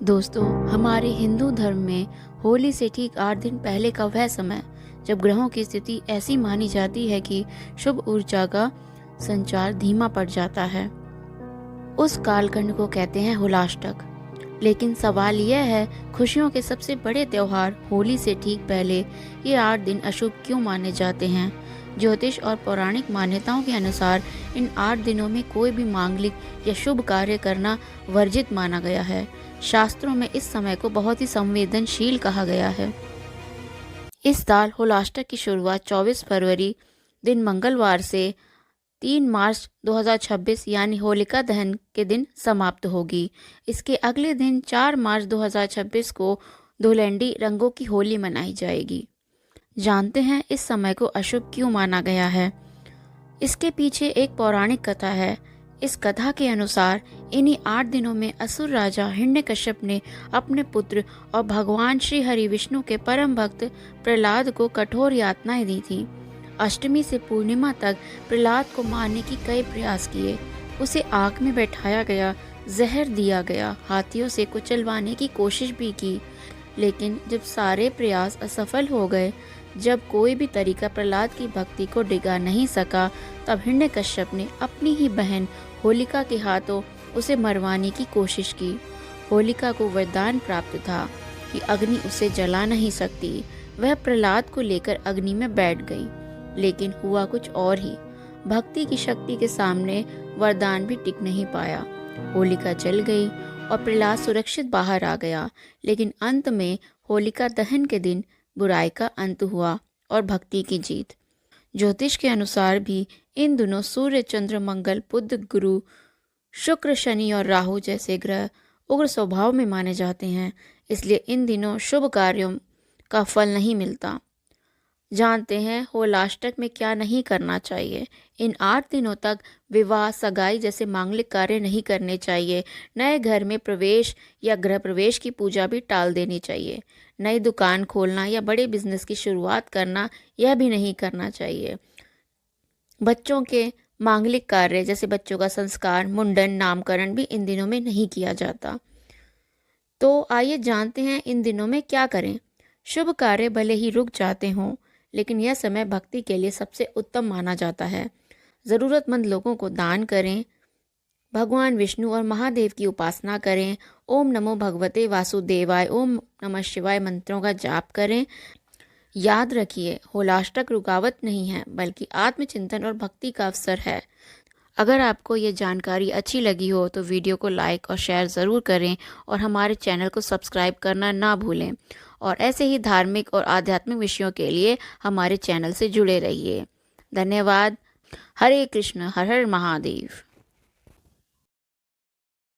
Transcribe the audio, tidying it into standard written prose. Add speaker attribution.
Speaker 1: दोस्तों, हमारे हिंदू धर्म में होली से ठीक 8 दिन पहले का वह समय जब ग्रहों की स्थिति ऐसी मानी जाती है कि शुभ ऊर्जा का संचार धीमा पड़ जाता है, उस कालखंड को कहते हैं होलाष्टक। लेकिन सवाल यह है, खुशियों के सबसे बड़े त्योहार होली से ठीक पहले ये 8 दिन अशुभ क्यों माने जाते हैं? ज्योतिष और पौराणिक मान्यताओं के अनुसार इन 8 दिनों में कोई भी मांगलिक या शुभ कार्य करना वर्जित माना गया है। शास्त्रों में इस समय को बहुत ही संवेदनशील कहा गया है। इस साल होलाष्टक की शुरुआत 24 फरवरी दिन मंगलवार से 3 मार्च 2026 यानी होलिका दहन के दिन समाप्त होगी। इसके अगले दिन 4 मार्च 2026 को धुलंडी रंगों की होली मनाई जाएगी। जानते हैं इस समय को अशुभ क्यों माना गया है? इसके पीछे एक पौराणिक कथा है। इस कथा के अनुसार इन्हीं 8 दिनों में असुर राजा हिरण्यकश्यप ने अपने पुत्र और भगवान श्री हरि विष्णु के परम भक्त प्रहलाद को कठोर यातनाएं दी थी। अष्टमी से पूर्णिमा तक प्रहलाद को मारने की कई प्रयास किए। उसे आग में बैठाया गया, जहर दिया गया, हाथियों से कुचलवाने की कोशिश भी की, लेकिन जब सारे प्रयास असफल हो गए, जब कोई भी तरीका प्रहलाद की भक्ति को डिगा नहीं सका, तब हिरण्यकश्यप ने अपनी ही बहन होलिका के हाथों उसे मरवाने की कोशिश की। होलिका को वरदान प्राप्त था कि अग्नि उसे जला नहीं सकती। वह प्रहलाद को लेकर अग्नि में बैठ गई, लेकिन हुआ कुछ और ही। भक्ति की शक्ति के सामने वरदान भी टिक नहीं पाया। होलिका जल गई और प्रहलाद सुरक्षित बाहर आ गया। लेकिन अंत में होलिका दहन के दिन बुराई का अंत हुआ और भक्ति की जीत। ज्योतिष के अनुसार भी इन दिनों सूर्य, चंद्र, मंगल, बुध, गुरु, शुक्र, शनि और राहु जैसे ग्रह उग्र स्वभाव में माने जाते हैं। इसलिए इन दिनों शुभ कार्यों का फल नहीं मिलता। जानते हैं होलाष्टक में क्या नहीं करना चाहिए? इन 8 दिनों तक विवाह, सगाई जैसे मांगलिक कार्य नहीं करने चाहिए। नए घर में प्रवेश या गृह प्रवेश की पूजा भी टाल देनी चाहिए। नई दुकान खोलना या बड़े बिजनेस की शुरुआत करना, यह भी नहीं करना चाहिए। बच्चों के मांगलिक कार्य जैसे बच्चों का संस्कार, मुंडन, नामकरण भी इन दिनों में नहीं किया जाता। तो आइए जानते हैं इन दिनों में क्या करें। शुभ कार्य भले ही रुक जाते हों, लेकिन यह समय भक्ति के लिए सबसे उत्तम माना जाता है। ज़रूरतमंद लोगों को दान करें, भगवान विष्णु और महादेव की उपासना करें, ओम नमो भगवते वासुदेवाय, ओम नमः शिवाय मंत्रों का जाप करें। याद रखिए, होलाष्टक रुकावट नहीं है, बल्कि आत्मचिंतन और भक्ति का अवसर है। अगर आपको ये जानकारी अच्छी लगी हो तो वीडियो को लाइक और शेयर ज़रूर करें और हमारे चैनल को सब्सक्राइब करना ना भूलें। और ऐसे ही धार्मिक और आध्यात्मिक विषयों के लिए हमारे चैनल से जुड़े रहिए। धन्यवाद। हरे कृष्ण, हर हर महादेव।